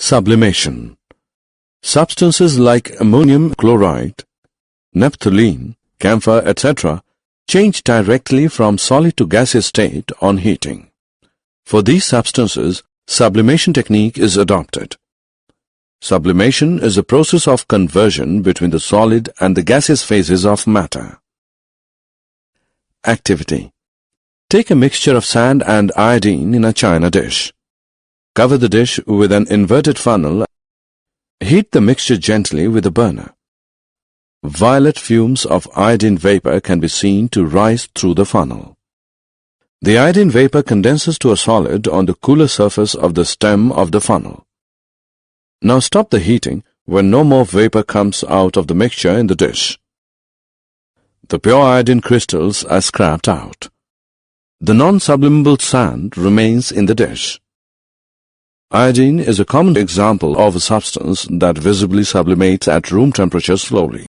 Sublimation. Substances like ammonium chloride, naphthalene, camphor, etc. change directly from solid to gaseous state on heating. For these substances, sublimation technique is adopted. Sublimation is a process of conversion between the solid and the gaseous phases of matter. Activity. Take a mixture of sand and iodine in a china dish. Cover the dish with an inverted funnel. Heat the mixture gently with a burner. Violet fumes of iodine vapor can be seen to rise through the funnel. The iodine vapor condenses to a solid on the cooler surface of the stem of the funnel. Now stop the heating when no more vapor comes out of the mixture in the dish. The pure iodine crystals are scraped out. The non-sublimable sand remains in the dish. Iodine is a common example of a substance that visibly sublimates at room temperature slowly.